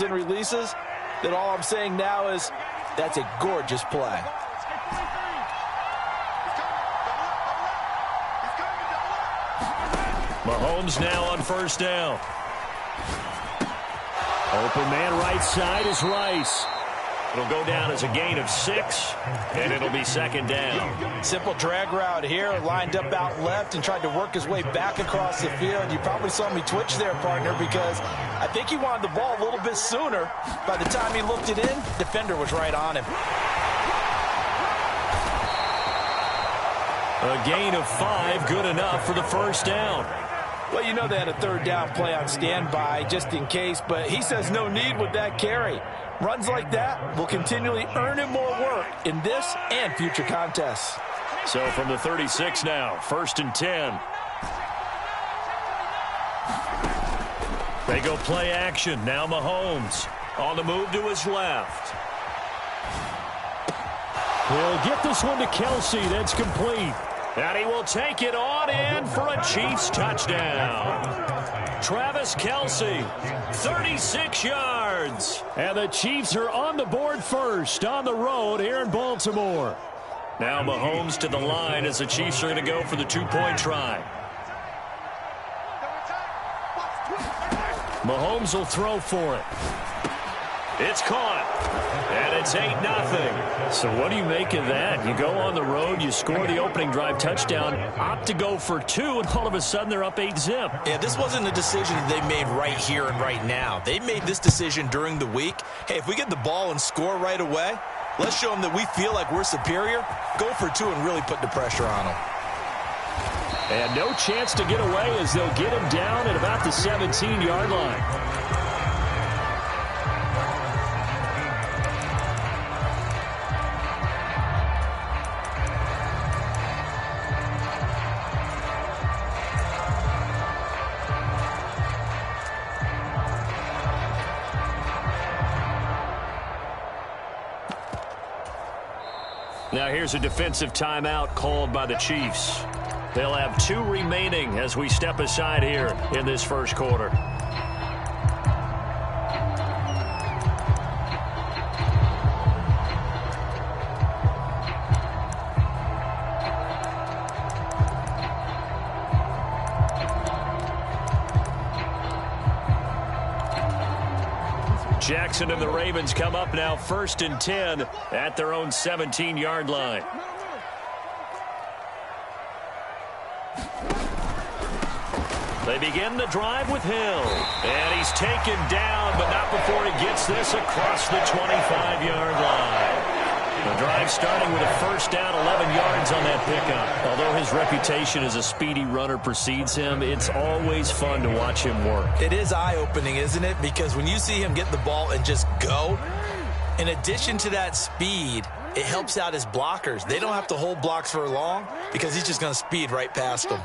and releases, then all I'm saying now is that's a gorgeous play. Mahomes now on first down. Open man right side is Rice. It'll go down as a gain of 6, and it'll be second down. Simple drag route here, lined up out left and tried to work his way back across the field. You probably saw me twitch there, partner, because I think he wanted the ball a little bit sooner. By the time he looked it in, defender was right on him. A gain of 5, good enough for the first down. Well, you know they had a third down play on standby just in case, but he says no need with that carry. Runs like that will continually earn him more work in this and future contests. So from the 36 now, first and 10. They go play action. Now Mahomes on the move to his left. He'll get this one to Kelsey. That's complete. And he will take it on in for a Chiefs touchdown. Travis Kelsey, 36 yards. And the Chiefs are on the board first on the road here in Baltimore. Now Mahomes to the line as the Chiefs are going to go for the two-point try. Mahomes will throw for it. It's caught. And it's 8-0. So what do you make of that? You go on the road, you score the opening drive touchdown, opt to go for 2, and all of a sudden they're up 8-zip. Yeah, this wasn't a decision that they made right here and right now. They made this decision during the week. Hey, if we get the ball and score right away, let's show them that we feel like we're superior. Go for 2 and really put the pressure on them. And no chance to get away as they'll get him down at about the 17-yard line. Now here's a defensive timeout called by the Chiefs. They'll have 2 remaining as we step aside here in this first quarter. Jackson and the Ravens come up now first and 10 at their own 17-yard line. They begin the drive with Hill. And he's taken down, but not before he gets this across the 25-yard line. The drive starting with a first down, 11 yards on that pickup. Although his reputation as a speedy runner precedes him, it's always fun to watch him work. It is eye-opening, isn't it? Because when you see him get the ball and just go, in addition to that speed, it helps out his blockers. They don't have to hold blocks for long because he's just going to speed right past them.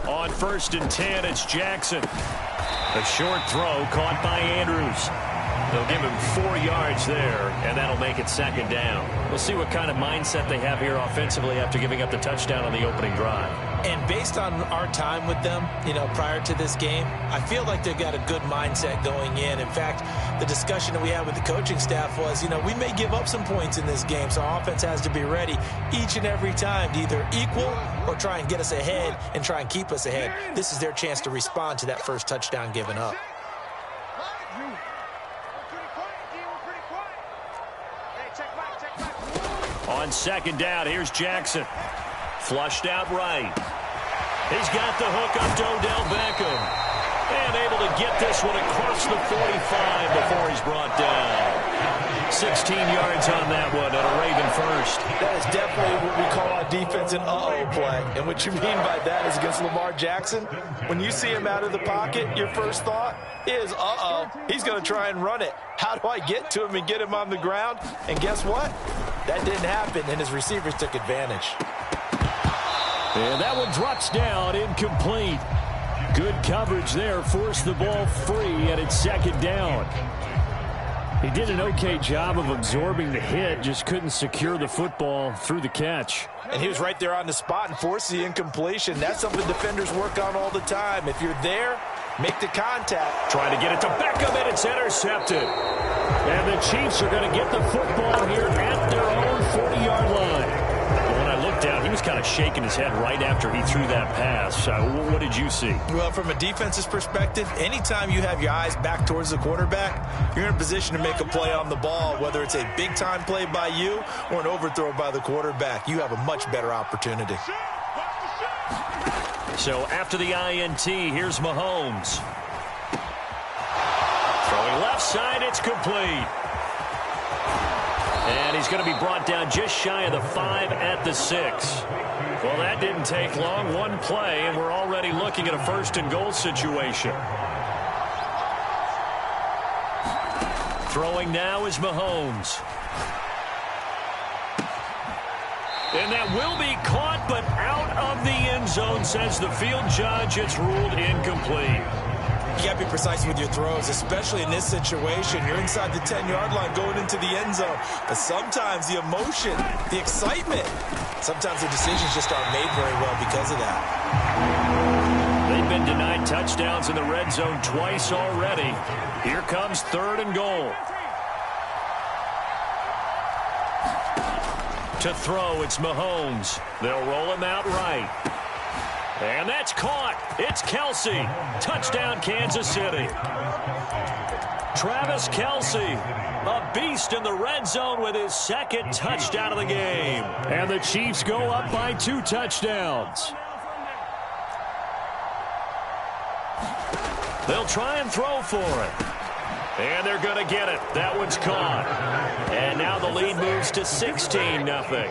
On first and 10, it's Jackson. A short throw caught by Andrews. They'll give him 4 yards there, and that'll make it second down. We'll see what kind of mindset they have here offensively after giving up the touchdown on the opening drive. And based on our time with them, prior to this game, I feel like they've got a good mindset going in. In fact, the discussion that we had with the coaching staff was, we may give up some points in this game, so our offense has to be ready each and every time to either equal or try and get us ahead and try and keep us ahead. This is their chance to respond to that first touchdown given up. On second down, here's Jackson. Flushed out right. He's got the hook up to Odell Beckham. And able to get this one across the 45 before he's brought down. 16 yards on that one, and a Raven first. That is definitely what we call our defense an uh-oh play. And what you mean by that is against Lamar Jackson, when you see him out of the pocket, your first thought is, uh-oh, he's going to try and run it. How do I get to him and get him on the ground? And guess what? That didn't happen, and his receivers took advantage. And that one drops down, incomplete. Good coverage there, forced the ball free, and it's second down. He did an okay job of absorbing the hit, just couldn't secure the football through the catch. And he was right there on the spot and forced the incompletion. That's something defenders work on all the time. If you're there, make the contact. Trying to get it to Beckham, and it's intercepted. And the Chiefs are going to get the football here at their own 40-yard line. When I looked down, he was kind of shaking his head right after he threw that pass. What did you see? Well, from a defense's perspective, anytime you have your eyes back towards the quarterback, you're in a position to make a play on the ball, whether it's a big-time play by you or an overthrow by the quarterback. You have a much better opportunity. So after the INT, here's Mahomes. Throwing left side, it's complete. And he's going to be brought down just shy of the 5 at the 6. Well, that didn't take long. One play, and we're already looking at a first-and-goal situation. Throwing now is Mahomes. And that will be caught, but out of the end zone, says the field judge. It's ruled incomplete. You got to be precise with your throws, especially in this situation. You're inside the 10-yard line going into the end zone. But sometimes the emotion, the excitement, sometimes the decisions just aren't made very well because of that. They've been denied touchdowns in the red zone twice already. Here comes 3rd and goal. To throw, it's Mahomes. They'll roll him out right. And that's caught. It's Kelce. Touchdown, Kansas City. Travis Kelce, a beast in the red zone with his 2nd touchdown of the game. And the Chiefs go up by 2 touchdowns. They'll try and throw for it. And they're going to get it. That one's caught. And now the lead moves to 16-0.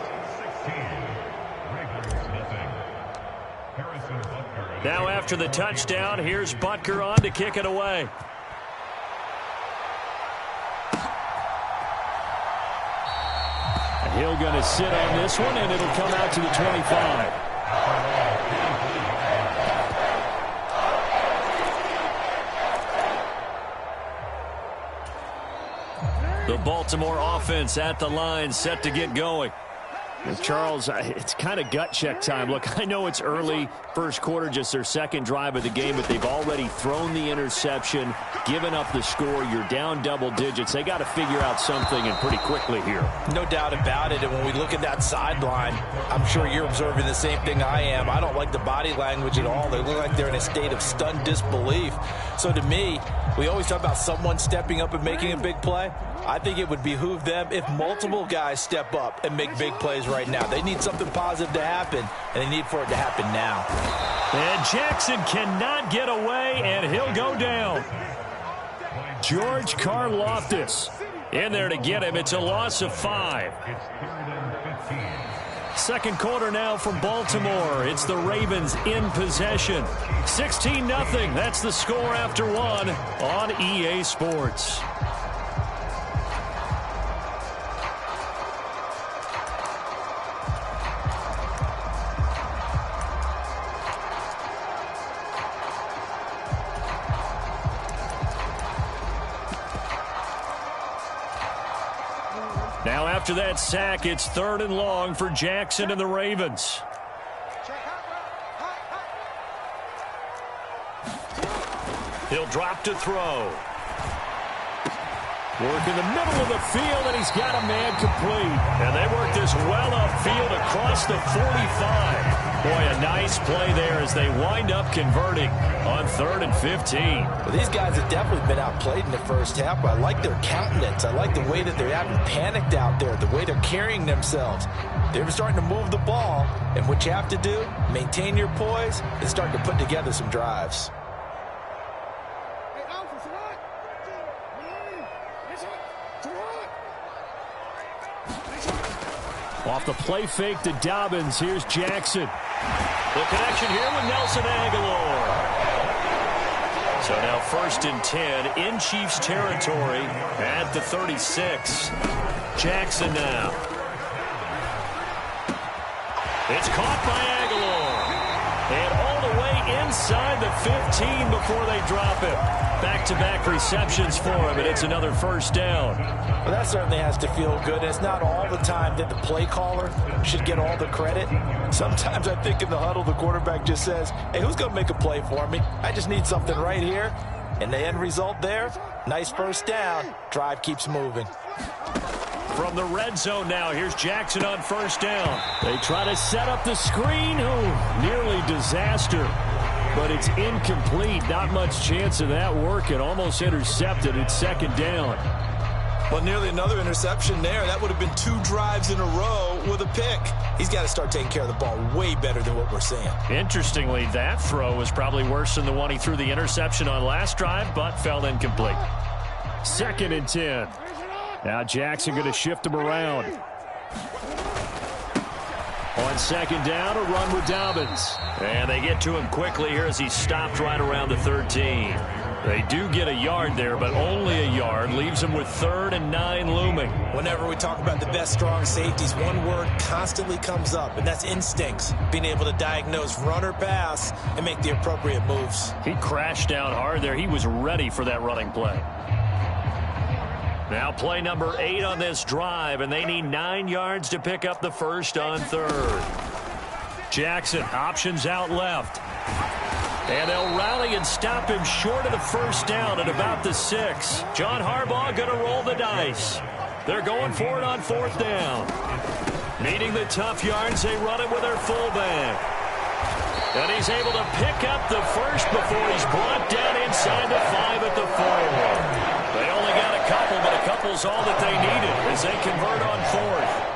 Now after the touchdown, here's Butker on to kick it away. Hill going to sit on this one, and it'll come out to the 25. The Baltimore offense at the line, set to get going. Charles, it's kind of gut check time. Look, I know it's early, first quarter, just their 2nd drive of the game, but they've already thrown the interception, given up the score. You're down double digits. They got to figure out something, and pretty quickly here. No doubt about it. And when we look at that sideline, I'm sure you're observing the same thing I am. I don't like the body language at all. They look like they're in a state of stunned disbelief. So to me, we always talk about someone stepping up and making a big play. I think it would behoove them if multiple guys step up and make big plays right now. They need something positive to happen, and they need for it to happen now. And Jackson cannot get away, and he'll go down. George Karlaftis in there to get him. It's a loss of 5. 2nd quarter now from Baltimore. It's the Ravens in possession. 16-0. That's the score after 1 on EA Sports. Now after that sack, it's 3rd and long for Jackson and the Ravens. He'll drop to throw. Work in the middle of the field, and he's got a man complete. And they work this well upfield across the 45. Boy, a nice play there as they wind up converting on 3rd and 15. Well, these guys have definitely been outplayed in the first half, but I like their countenance. I like the way that they haven't panicked out there, the way they're carrying themselves. They're starting to move the ball, and what you have to do, maintain your poise and start to put together some drives. Off the play fake to Dobbins, here's Jackson. The connection here with Nelson Aguilar. So now 1st and 10 in Chiefs territory at the 36. Jackson now. It's caught by Aguilar. And all the way inside the 15 before they drop it. Back-to-back receptions for him, and it's another first down. Well, that certainly has to feel good. It's not all the time that the play caller should get all the credit. Sometimes I think in the huddle, the quarterback just says, hey, who's going to make a play for me? I just need something right here. And the end result there, nice first down. Drive keeps moving. From the red zone now, here's Jackson on first down. They try to set up the screen. Oh, nearly disaster. But it's incomplete. Not much chance of that working. Almost intercepted. It's second down. Well, nearly another interception there. That would have been 2 drives in a row with a pick. He's got to start taking care of the ball way better than what we're seeing. Interestingly, that throw was probably worse than the one he threw the interception on last drive, but fell incomplete. 2nd and 10. Now Jackson going to shift him around. On second down, a run with Dobbins. And they get to him quickly here as he stopped right around the 13. They do get a yard there, but only a yard. Leaves them with 3rd and 9 looming. Whenever we talk about the best strong safeties, one word constantly comes up, and that's instincts. Being able to diagnose run or pass and make the appropriate moves. He crashed down hard there. He was ready for that running play. Now play number 8 on this drive, and they need 9 yards to pick up the first on 3rd. Jackson options out left. And they'll rally and stop him short of the first down at about the 6. John Harbaugh going to roll the dice. They're going for it on 4th down. Needing the tough yards, they run it with their fullback. And he's able to pick up the first before he's brought down inside the 5 at the 4. They only got a couple, but a couple's all that they needed as they convert on 4th.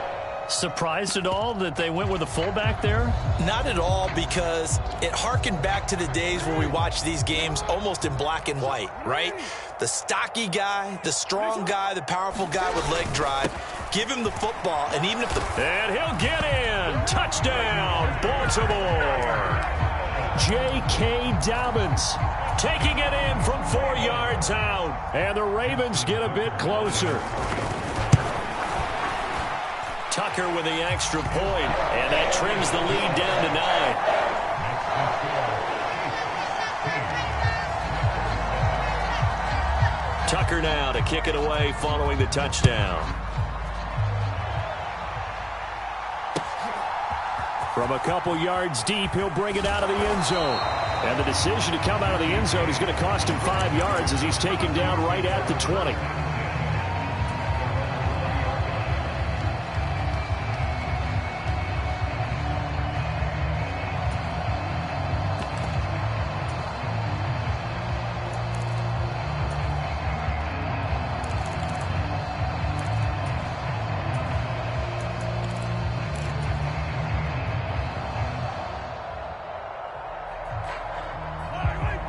Surprised at all that they went with a fullback there? Not at all, because it harkened back to the days where we watched these games almost in black and white, right? The stocky guy, the strong guy, the powerful guy with leg drive. Give him the football, and even if the... And he'll get in. Touchdown, Baltimore. J.K. Dobbins taking it in from 4 yards out. And the Ravens get a bit closer. Tucker with the extra point, and that trims the lead down to 9. Tucker now to kick it away following the touchdown. From a couple yards deep, he'll bring it out of the end zone. And the decision to come out of the end zone is going to cost him 5 yards as he's taken down right at the 20.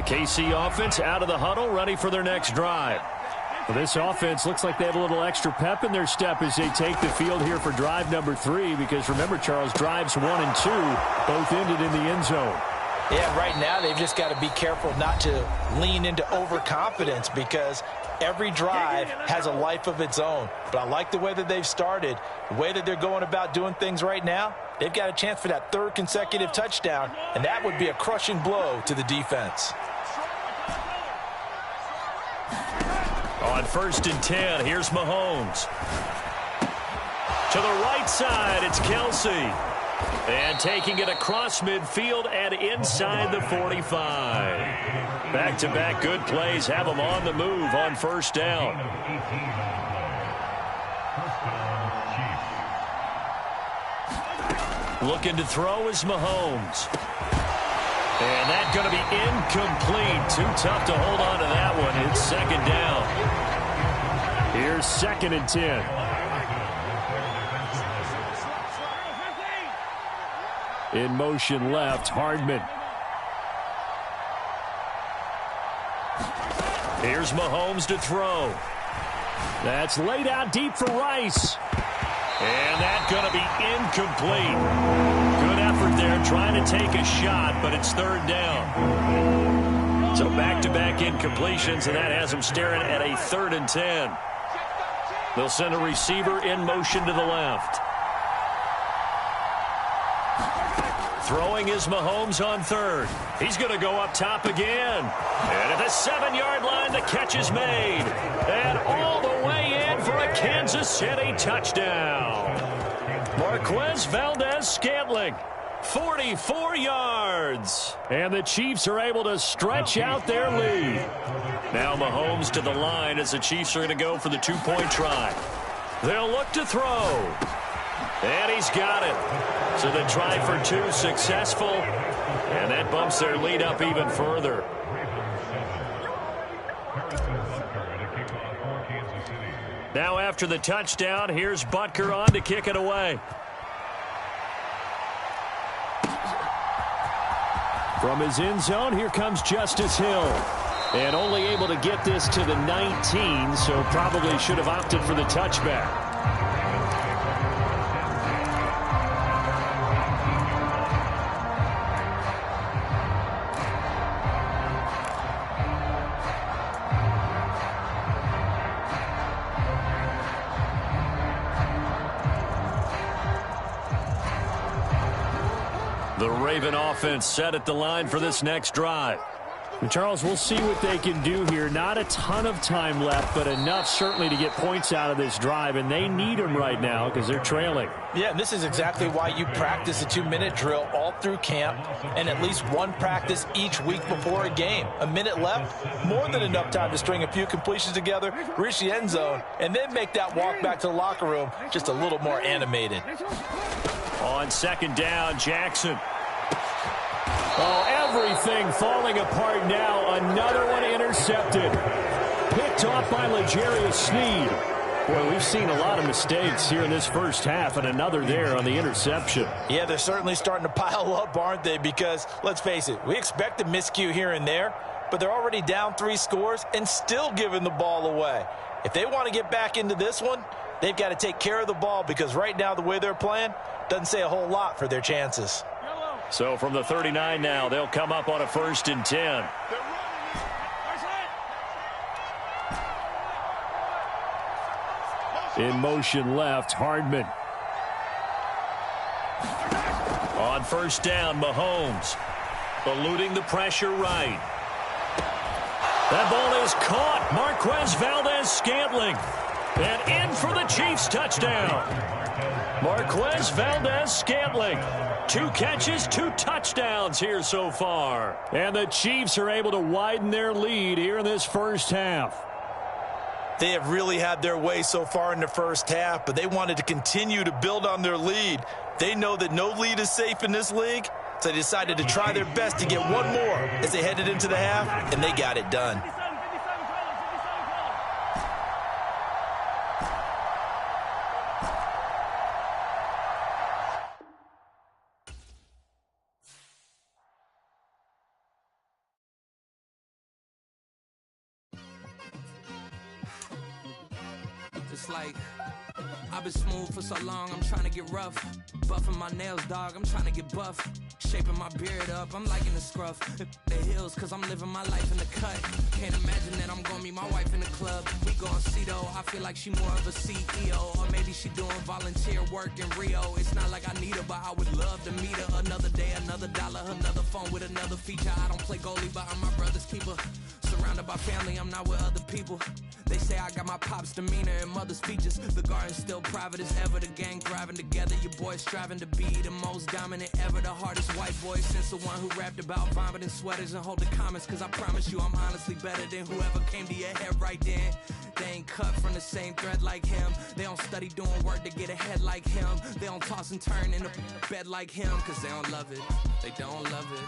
KC offense out of the huddle, ready for their next drive. Well, this offense looks like they have a little extra pep in their step as they take the field here for drive number 3, because remember, Charles, drives 1 and 2 both ended in the end zone. Yeah, right now they've just got to be careful not to lean into overconfidence, because every drive has a life of its own. But I like the way that they've started, the way that they're going about doing things right now. They've got a chance for that 3rd consecutive touchdown, and that would be a crushing blow to the defense. On 1st and 10, here's Mahomes. To the right side, it's Kelsey. And taking it across midfield and inside the 45. Back-to-back good plays have them on the move on 1st down. Looking to throw is Mahomes. And that's going to be incomplete. Too tough to hold on to that one. It's 2nd down. Here's 2nd and 10. In motion left, Hardman. Here's Mahomes to throw. That's laid out deep for Rice. And that's going to be incomplete. Good effort there trying to take a shot, but it's 3rd down. So back-to-back incompletions, and that has them staring at a 3rd and 10. They'll send a receiver in motion to the left. Throwing is Mahomes on third. He's going to go up top again. And at the 7-yard line, the catch is made. And all the way in for a Kansas City touchdown. Marquez Valdez-Scantling, 44 yards. And the Chiefs are able to stretch out their lead. Now Mahomes to the line as the Chiefs are going to go for the 2-point try. They'll look to throw. And he's got it. So the try for 2 successful. And that bumps their lead up even further. Now after the touchdown, here's Butker on to kick it away. From his end zone, here comes Justice Hill. And only able to get this to the 19, so probably should have opted for the touchback. The Raven offense set at the line for this next drive. Charles, we'll see what they can do here. Not a ton of time left, but enough certainly to get points out of this drive, and they need them right now because they're trailing. Yeah, this is exactly why you practice a 2-minute drill all through camp and at least one practice each week before a game. A minute left, more than enough time to string a few completions together, reach the end zone, and then make that walk back to the locker room just a little more animated. On second down, Jackson. Oh, everything falling apart now. Another one intercepted. Picked off by L'Jarius Sneed. Boy, we've seen a lot of mistakes here in this first half, and another there on the interception. Yeah, they're certainly starting to pile up, aren't they? Because, let's face it, we expect a miscue here and there, but they're already down 3 scores and still giving the ball away. If they want to get back into this one, they've got to take care of the ball because right now the way they're playing doesn't say a whole lot for their chances. So from the 39 now, they'll come up on a 1st and 10. In motion left, Hardman. On 1st down, Mahomes. Eluding the pressure right. That ball is caught. Marquez Valdez-Scantling. And in for the Chiefs touchdown. Marquez Valdez-Scantling. 2 catches, 2 touchdowns here so far. And the Chiefs are able to widen their lead here in this first half. They have really had their way so far in the first half, but they wanted to continue to build on their lead. They know that no lead is safe in this league, so they decided to try their best to get one more as they headed into the half, and they got it done. It's like I've been smooth for so long, I'm trying to get rough. Buffing my nails, dog, I'm trying to get buff. Shaping my beard up, I'm liking the scruff. The hills, cause I'm living my life in the cut. Can't imagine that I'm gonna meet my wife in the club. We gon' see though, I feel like she more of a CEO. Or maybe she doing volunteer work in Rio. It's not like I need her, but I would love to meet her. Another day, another dollar, another phone with another feature. I don't play goalie, but I'm my brother's keeper. Surrounded by family, I'm not with other people. They say I got my pop's demeanor and mother's features. The garden's still private as ever. The gang thriving together. Your boys striving to be the most dominant ever. The hardest white boy since the one who rapped about vomiting sweaters and hold the comments. Cause I promise you I'm honestly better than whoever came to your head right then. They ain't cut from the same thread like him. They don't study doing work to get ahead like him. They don't toss and turn in the bed like him. Cause they don't love it. They don't love it.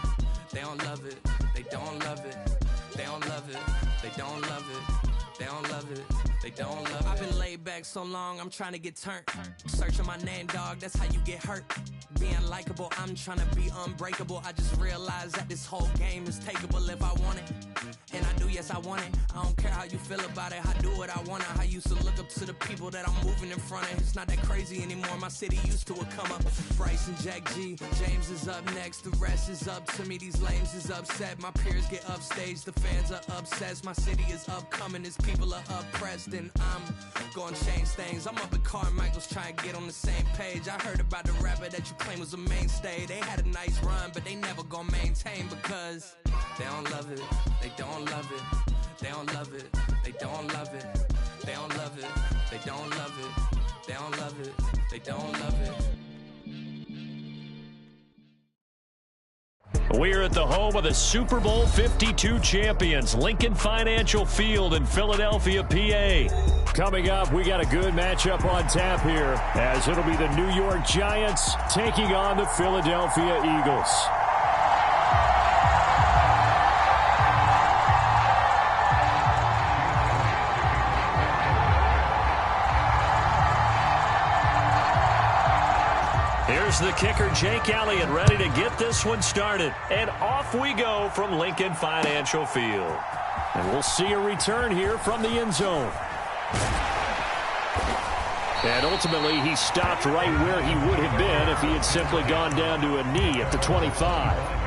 They don't love it. They don't love it. They don't love it. They don't love it. They don't love it. They don't love it. I've been laid back so long, I'm trying to get turned. Searching my name, dog, that's how you get hurt. Being likable, I'm trying to be unbreakable. I just realized that this whole game is takeable if I want it. And I do, yes, I want it. I don't care how you feel about it, I do what I want. I used to look up to the people that I'm moving in front of. It's not that crazy anymore, my city used to a come up. Bryce and Jack G, James is up next, the rest is up to me. These lames is upset, my peers get upstage, the fans are obsessed. My city is upcoming, these people are oppressed, and I'm gonna change things. I'm up at Carmichael's trying to get on the same page. I heard about the rapper that you claim was a mainstay. They had a nice run, but they never gonna maintain because they don't love it, they don't love it, they don't love it, they don't love it, they don't love it, they don't love it, they don't love it, they don't love it. We're at the home of the Super Bowl 52 champions, Lincoln Financial Field in Philadelphia, PA. Coming up, we got a good matchup on tap here, as it'll be the New York Giants taking on the Philadelphia Eagles. Here's the kicker, Jake Elliott, ready to get this one started. And off we go from Lincoln Financial Field. And we'll see a return here from the end zone. And ultimately, he stopped right where he would have been if he had simply gone down to a knee at the 25.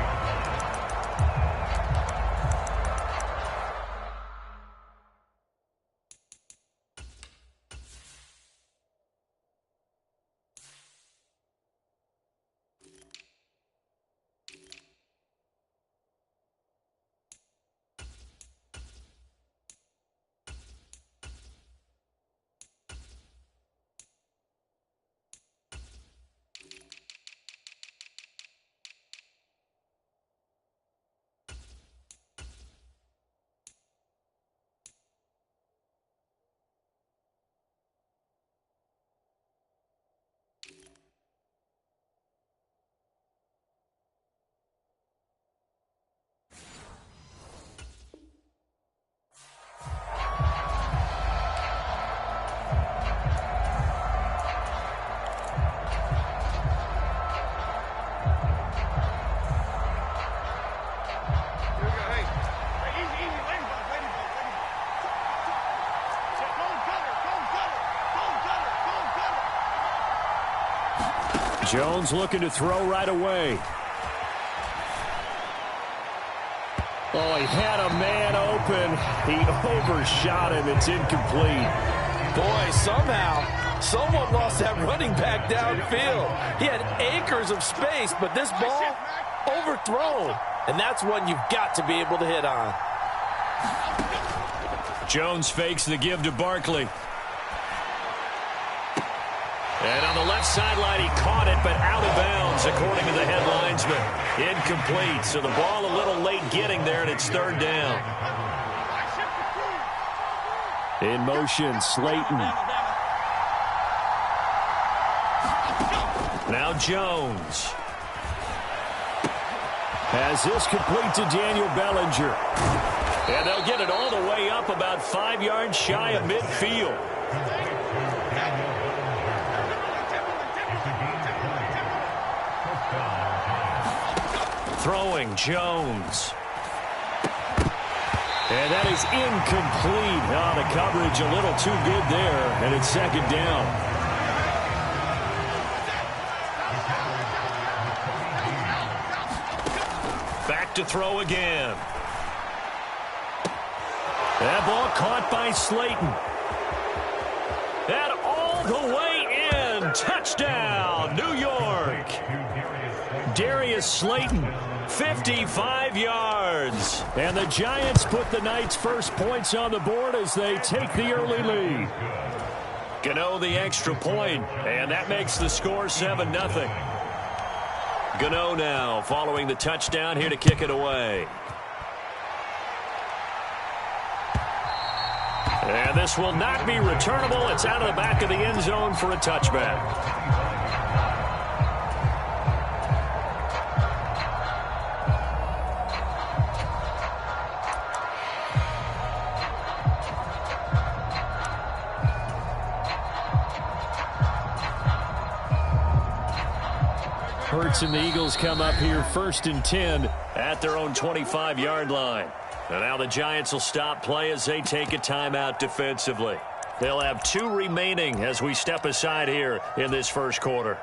Jones looking to throw right away. Oh, he had a man open. He overshot him. It's incomplete. Boy, somehow, someone lost that running back downfield. He had acres of space, but this ball overthrown. And that's one you've got to be able to hit on. Jones fakes the give to Barkley. And on the left sideline, he caught it, but out of bounds, according to the head linesman. Incomplete, so the ball a little late getting there, and it's third down. In motion, Slayton. Now Jones. Has this complete to Daniel Bellinger. And they'll get it all the way up about 5 yards shy of midfield. Throwing Jones. And that is incomplete. Oh, the coverage a little too good there, and it's second down. Back to throw again. That ball caught by Slayton. And all the way in. Touchdown, New York. Darius Slayton, 55 yards. And the Giants put the Knights' first points on the board as they take the early lead. Gano the extra point, and that makes the score 7-0. Gano now following the touchdown here to kick it away. And this will not be returnable. It's out of the back of the end zone for a touchback. Hurts and the Eagles come up here 1st and 10 at their own 25-yard line. And now the Giants will stop play as they take a timeout defensively. They'll have 2 remaining as we step aside here in this first quarter.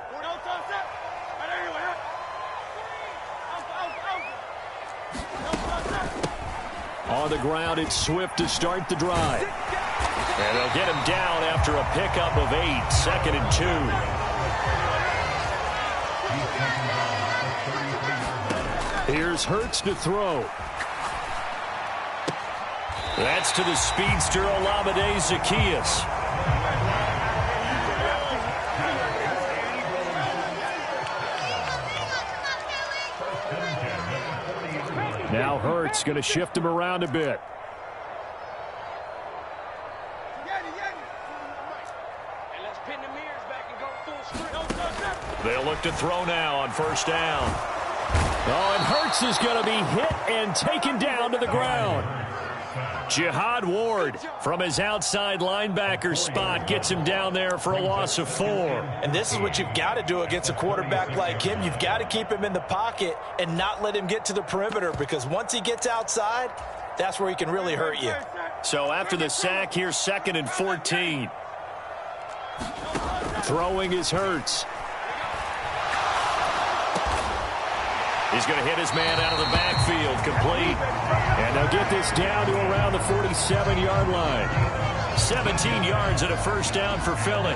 On the ground, it's Swift to start the drive. And they'll get him down after a pickup of 8, 2nd and 2. Here's Hurts to throw. That's to the speedster Olamide Zaccheaus. Now Hurts going to shift him around a bit. They'll look to throw now on first down. Oh, and Hurts is going to be hit and taken down to the ground. Jihad Ward from his outside linebacker spot gets him down there for a loss of 4. And this is what you've got to do against a quarterback like him. You've got to keep him in the pocket and not let him get to the perimeter, because once he gets outside, that's where he can really hurt you. So after the sack, here's 2nd and 14. Throwing is Hurts. He's going to hit his man out of the backfield, complete. And they'll get this down to around the 47-yard line. 17 yards and a first down for Philly.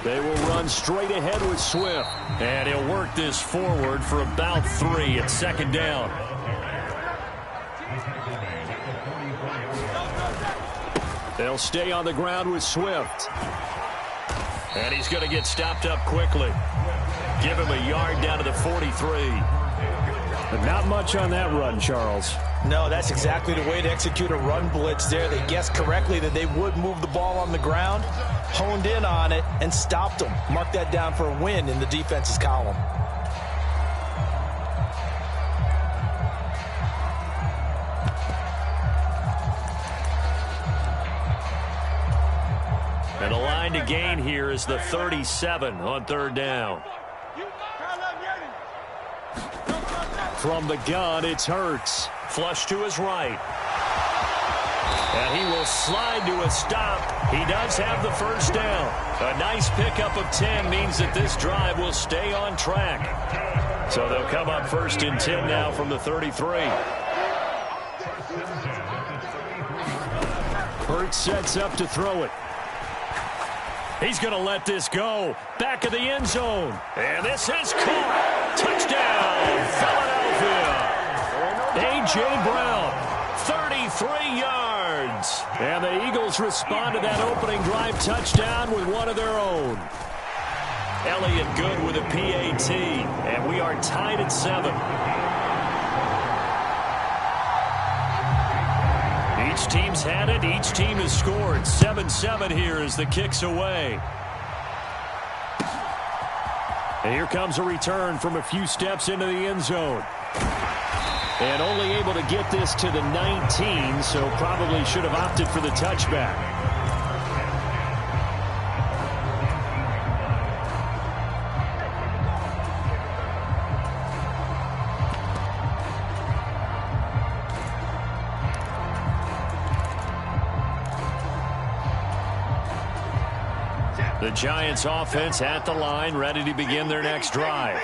They will run straight ahead with Swift. And he'll work this forward for about 3 at 2nd down. They'll stay on the ground with Swift. And he's going to get stopped up quickly. Give him a yard down to the 43. But not much on that run, Charles. No, that's exactly the way to execute a run blitz there. They guessed correctly that they would move the ball on the ground, honed in on it, and stopped them. Mark that down for a win in the defense's column. And the line to gain here is the 37 on 3rd down. From the gun, it's Hurts. Flush to his right. And he will slide to a stop. He does have the first down. A nice pickup of 10 means that this drive will stay on track. So they'll come up 1st and 10 now from the 33. Hurts sets up to throw it. He's going to let this go. Back of the end zone. And this is caught. Touchdown, Philadelphia. A.J. Brown, 33 yards. And the Eagles respond to that opening drive touchdown with one of their own. Elliott Good with a PAT. And we are tied at 7. Each team's had it. Each team has scored. 7-7 here as the kick's away. And here comes a return from a few steps into the end zone. And only able to get this to the 19, so probably should have opted for the touchback. The Giants offense at the line, ready to begin their next drive.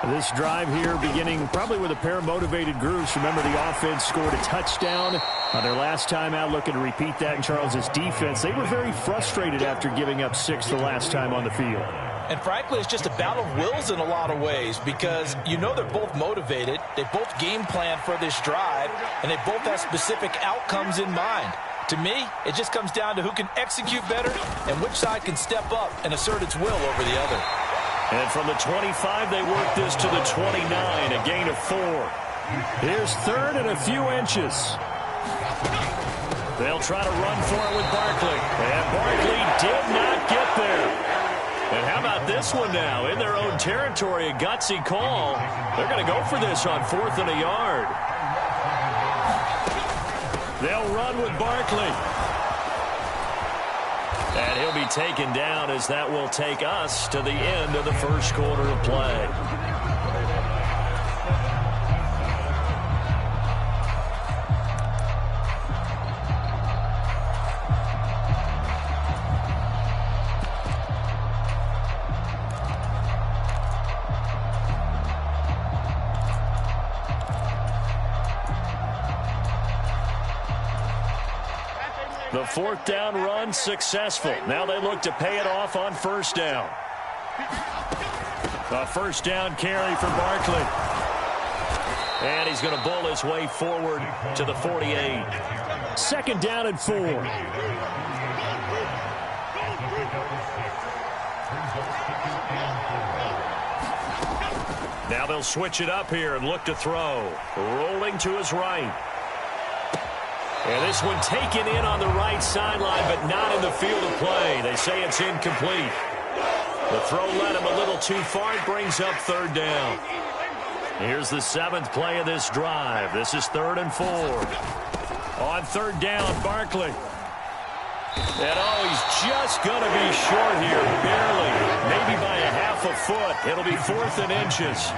This drive here beginning probably with a pair of motivated groups. Remember, the offense scored a touchdown on their last time out, looking to repeat that in Charles's defense. They were very frustrated after giving up 6 the last time on the field. And frankly, it's just a battle of wills in a lot of ways, because you know they're both motivated. They both game plan for this drive, and they both have specific outcomes in mind. To me, it just comes down to who can execute better and which side can step up and assert its will over the other. And from the 25, they work this to the 29, a gain of 4. Here's 3rd and a few inches. They'll try to run for it with Barkley. And Barkley did not get there. And how about this one now? In their own territory, a gutsy call. They're going to go for this on 4th and a yard. They'll run with Barkley. And he'll be taken down as that will take us to the end of the first quarter of play. The fourth down run successful. Now they look to pay it off on first down. A first down carry for Barkley. And he's going to bull his way forward to the 48. Second down and 4. Now they'll switch it up here and look to throw. Rolling to his right. And this one taken in on the right sideline, but not in the field of play. They say it's incomplete. The throw led him a little too far. It brings up third down. Here's the 7th play of this drive. This is 3rd and 4. On third down, Barkley. And he's just going to be short here, barely. Maybe by a half a foot. It'll be 4th and inches.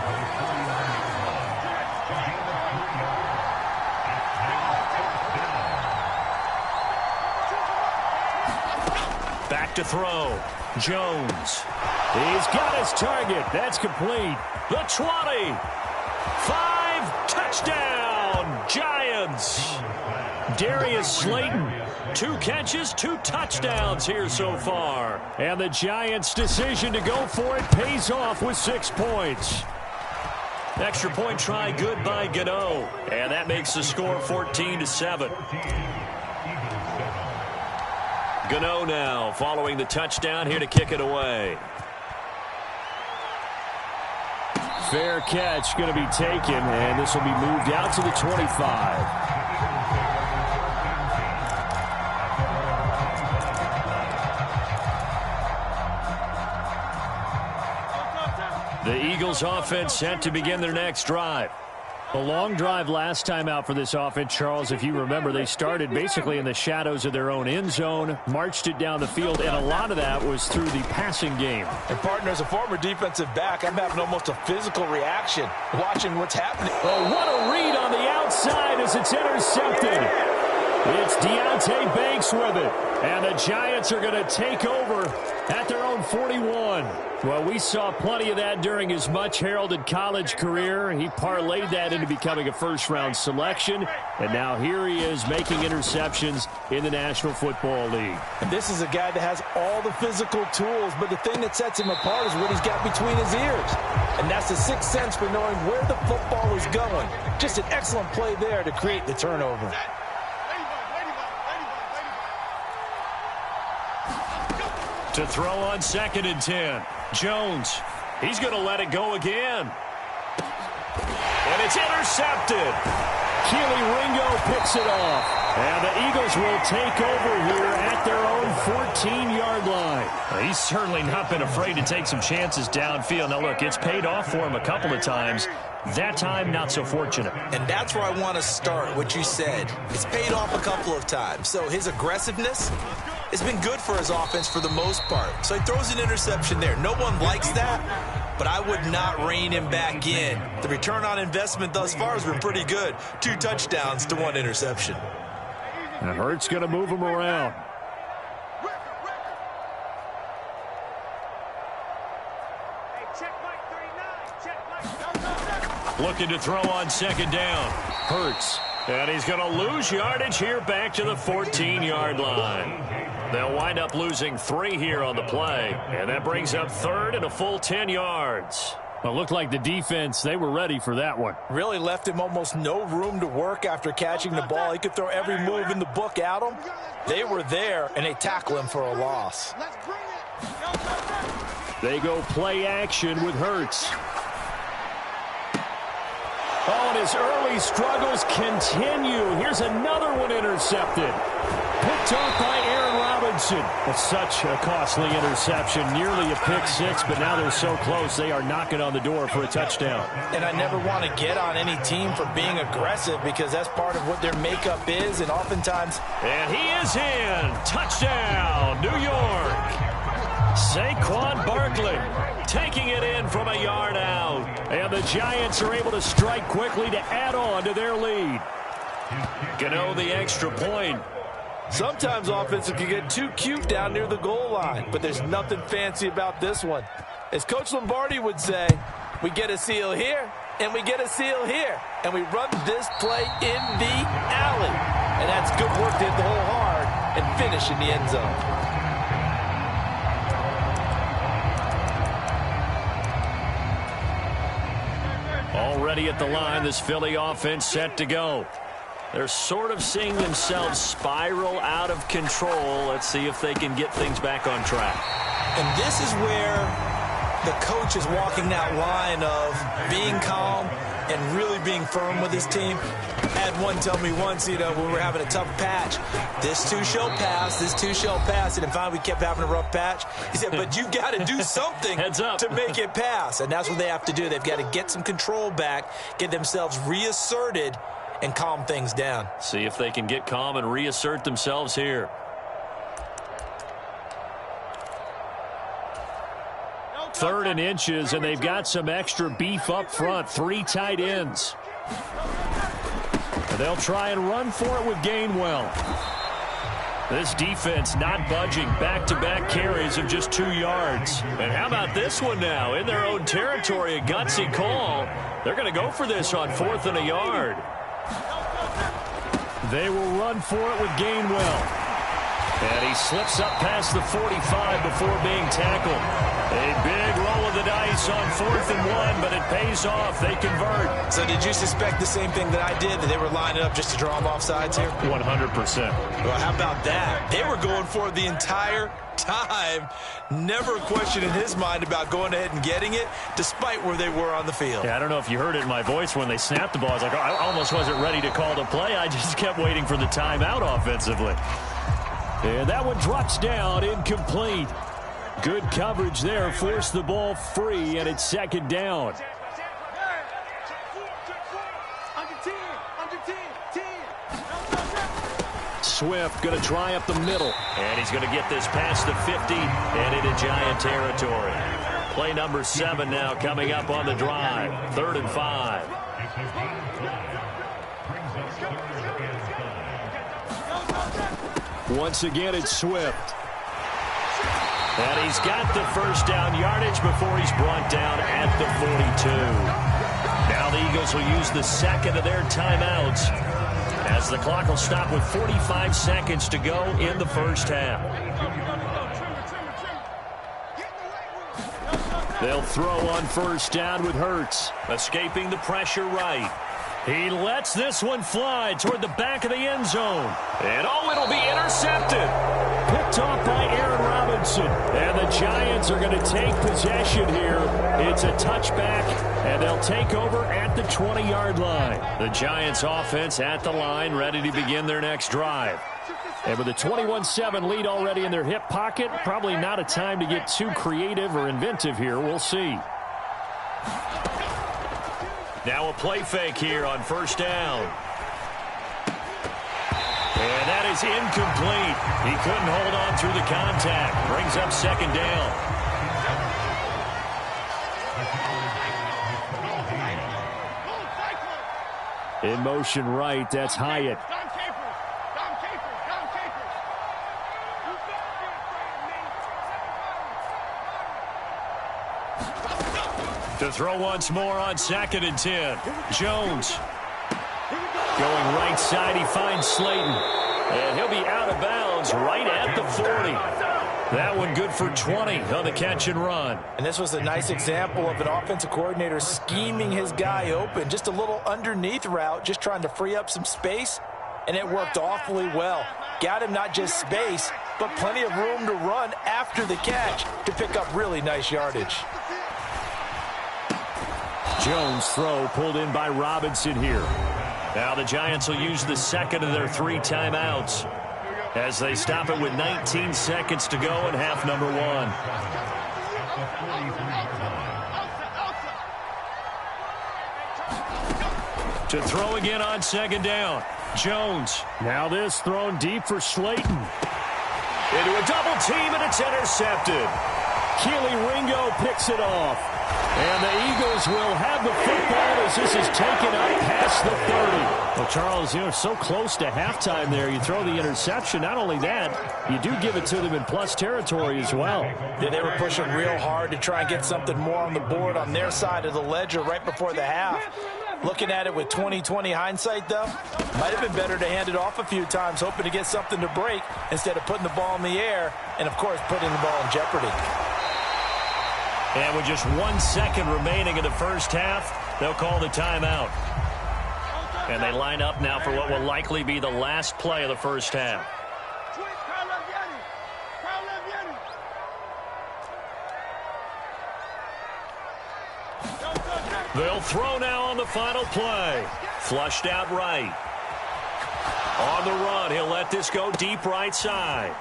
Back to throw. Jones. He's got his target. That's complete. The 20. 5. Touchdown. Giants. Darius Slayton. 2 catches, 2 touchdowns here so far. And the Giants' decision to go for it pays off with 6 points. Extra point try good by Gano. And that makes the score 14-7. Gano now following the touchdown here to kick it away. Fair catch going to be taken, and this will be moved out to the 25. The Eagles offense set to begin their next drive. A long drive last time out for this offense, Charles. If you remember, they started basically in the shadows of their own end zone, marched it down the field, and a lot of that was through the passing game. And, partner, as a former defensive back, I'm having almost a physical reaction watching what's happening. Oh, what a read on the outside as it's intercepted. It's Deontay Banks with it. And the Giants are going to take over at their own 41. Well, we saw plenty of that during his much-heralded college career. He parlayed that into becoming a first-round selection. And now here he is making interceptions in the National Football League. And this is a guy that has all the physical tools, but the thing that sets him apart is what he's got between his ears. And that's the sixth sense for knowing where the football is going. Just an excellent play there to create the turnover. To throw on 2nd and 10. Jones. He's going to let it go again. And it's intercepted. Keely Ringo picks it off. And the Eagles will take over here at their own 14-yard line. He's certainly not been afraid to take some chances downfield. Now, look, it's paid off for him a couple of times. That time, not so fortunate. And that's where I want to start, what you said. It's paid off a couple of times. So his aggressiveness has been good for his offense for the most part. So he throws an interception there. No one likes that, but I would not rein him back in. The return on investment thus far has been pretty good. 2 touchdowns to 1 interception. And Hurts going to move him around. Looking to throw on 2nd down. Hurts. And he's going to lose yardage here back to the 14-yard line. They'll wind up losing 3 here on the play. And that brings up 3rd and a full 10 yards. Well, it looked like the defense, they were ready for that one. Really left him almost no room to work after catching the ball. He could throw every move in the book at him. They were there, and they tackle him for a loss. They go play action with Hurts. Oh, and his early struggles continue. Here's another one intercepted. Picked off by Aaron Robinson. Robinson. Well, such a costly interception. Nearly a pick six, but now they're so close they are knocking on the door for a touchdown. And I never want to get on any team for being aggressive because that's part of what their makeup is, and oftentimes... And he is in. Touchdown, New York. Saquon Barkley taking it in from a yard out. And the Giants are able to strike quickly to add on to their lead. Gano the extra point. Sometimes offenses can get too cute down near the goal line, but there's nothing fancy about this one. As Coach Lombardi would say, we get a seal here, and we get a seal here, and we run this play in the alley. And that's good work to hit the hole hard and finish in the end zone. Already at the line, this Philly offense set to go. They're sort of seeing themselves spiral out of control. Let's see if they can get things back on track. And this is where the coach is walking that line of being calm and really being firm with his team. I had one tell me once, when we were having a tough patch, this too shall pass, this too shall pass. And finally we kept having a rough patch. He said, but you've got to do something Heads up. to make it pass. And that's what they have to do. They've got to get some control back, get themselves reasserted, and calm things down. See if they can get calm and reassert themselves here. Third and inches, and they've got some extra beef up front. 3 tight ends. They'll try and run for it with Gainwell. This defense not budging. Back-to-back carries of just 2 yards. And how about this one now? In their own territory, a gutsy call. They're going to go for this on 4th and a yard. They will run for it with Gainwell. And he slips up past the 45 before being tackled. A big roll of the dice on 4th and 1, but it pays off. They convert. So did you suspect the same thing that I did, that they were lining up just to draw them off sides here? 100%. Well, how about that? They were going for it the entire time. Never a question in his mind about going ahead and getting it, despite where they were on the field. Yeah, I don't know if you heard it in my voice when they snapped the ball. I was like, I almost wasn't ready to call the play. I just kept waiting for the timeout offensively. And that one drops down, incomplete. Good coverage there, forced the ball free, and it's 2nd down. Swift going to try up the middle. And he's going to get this past the 50 and into Giant territory. Play number 7 now coming up on the drive. 3rd and 5. Once again, it's Swift. And he's got the first down yardage before he's brought down at the 42. Now the Eagles will use the 2nd of their timeouts as the clock will stop with 45 seconds to go in the first half. They'll throw on 1st down with Hurts. Escaping the pressure right. He lets this one fly toward the back of the end zone. And it'll be intercepted. Picked off by Aaron Robinson. And the Giants are going to take possession here. It's a touchback, and they'll take over at the 20-yard line. The Giants offense at the line, ready to begin their next drive. And with a 21-7 lead already in their hip pocket, probably not a time to get too creative or inventive here. We'll see. Now a play fake here on 1st down. And that is incomplete. He couldn't hold on through the contact. Brings up 2nd down. In motion right, that's Hyatt. To throw once more on 2nd and 10. Jones. Going right side, he finds Slayton. And he'll be out of bounds right at the 40. That one good for 20 on the catch and run. And this was a nice example of an offensive coordinator scheming his guy open. Just a little underneath route, just trying to free up some space. And it worked awfully well. Got him not just space, but plenty of room to run after the catch to pick up really nice yardage. Jones throw pulled in by Robinson here. Now the Giants will use the 2nd of their 3 timeouts. as they stop it with 19 seconds to go in half number one. To throw again on second down. Jones. Now this thrown deep for Slayton. Into a double team, and it's intercepted. Keely Ringo picks it off. And the Eagles will have the football as this is taken up past the 30. Well, Charles, so close to halftime there. You throw the interception. Not only that, you do give it to them in plus territory as well. Yeah, they were pushing real hard to try and get something more on the board on their side of the ledger right before the half. Looking at it with 20/20 hindsight, though, might have been better to hand it off a few times, hoping to get something to break instead of putting the ball in the air and, of course, putting the ball in jeopardy. And with just 1 second remaining in the first half, they'll call the timeout. And they line up now for what will likely be the last play of the first half. They'll throw now on the final play. Flushed out right. On the run, he'll let this go deep right side.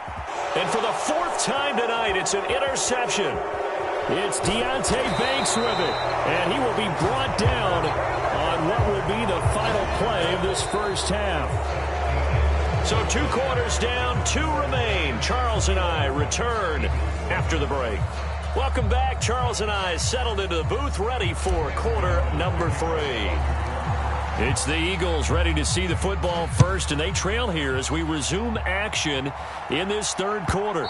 And for the 4th time tonight, it's an interception. It's Deonte Banks with it, and he will be brought down on what will be the final play of this first half. So 2 quarters down, 2 remain. Charles and I return after the break. Welcome back. Charles and I settled into the booth, ready for quarter number 3. It's the Eagles ready to see the football first, and they trail here as we resume action in this third quarter.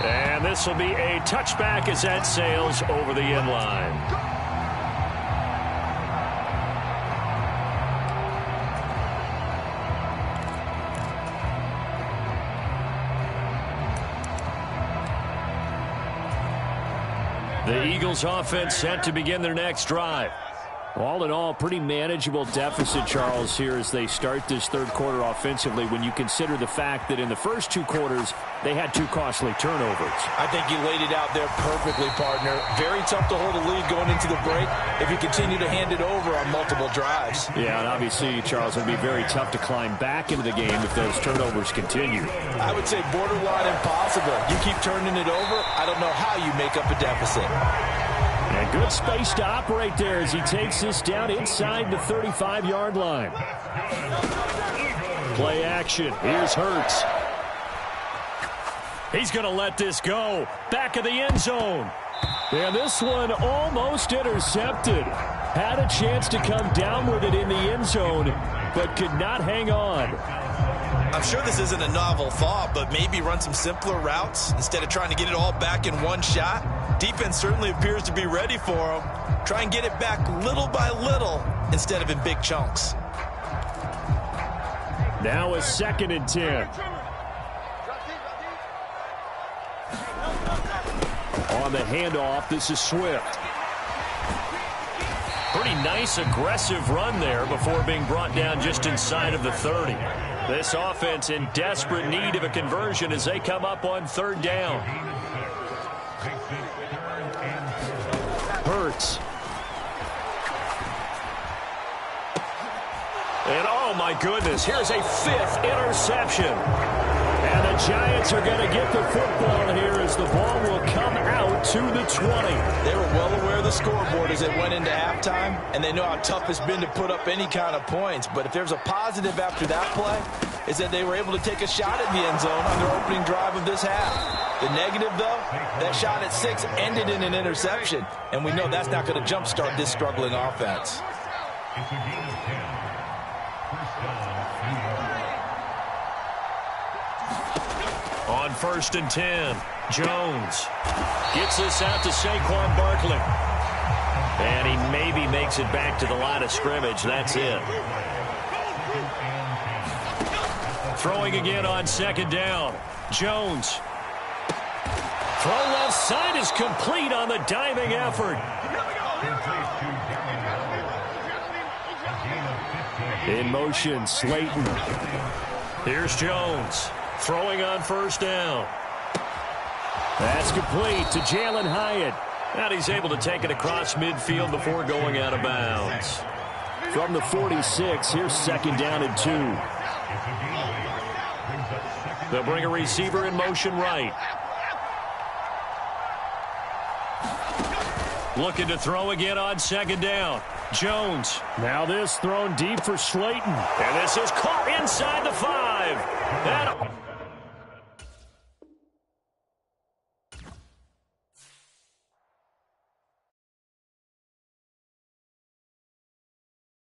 And this will be a touchback as that sails over the end line. The Eagles offense set to begin their next drive. All in all, pretty manageable deficit, Charles, here as they start this third quarter offensively when you consider the fact that in the first 2 quarters, they had 2 costly turnovers. I think you laid it out there perfectly, partner. Very tough to hold a lead going into the break if you continue to hand it over on multiple drives. Yeah, and obviously, Charles, it would be very tough to climb back into the game if those turnovers continue. I would say borderline impossible. You keep turning it over, I don't know how you make up a deficit. And good space to operate there as he takes this down inside the 35-yard line. Play action. Here's Hurts. He's going to let this go. Back of the end zone. And this one almost intercepted. Had a chance to come down with it in the end zone, but could not hang on. I'm sure this isn't a novel thought, but maybe run some simpler routes instead of trying to get it all back in one shot. Defense certainly appears to be ready for him. Try and get it back little by little instead of in big chunks. Now a 2nd and 10. On the handoff, this is Swift. Pretty nice, aggressive run there before being brought down just inside of the 30. This offense in desperate need of a conversion as they come up on 3rd down. Hurts. And oh my goodness, here's a 5th interception. And the Giants are going to get the football here as the ball will come out to the 20. They were well aware of the scoreboard as they went into halftime, and they know how tough it's been to put up any kind of points. But if there's a positive after that play, is that they were able to take a shot at the end zone on their opening drive of this half. The negative, though, that shot at 6 ended in an interception, and we know that's not going to jumpstart this struggling offense. On 1st and 10, Jones gets this out to Saquon Barkley. And he maybe makes it back to the line of scrimmage. That's it. Throwing again on 2nd down. Jones. Throw left side is complete on the diving effort. In motion, Slayton. Here's Jones. Throwing on 1st down. That's complete to Jalen Hyatt. And he's able to take it across midfield before going out of bounds. From the 46, here's 2nd down and 2. They'll bring a receiver in motion right. Looking to throw again on second down. Jones. Now this thrown deep for Slayton. And this is caught inside the 5.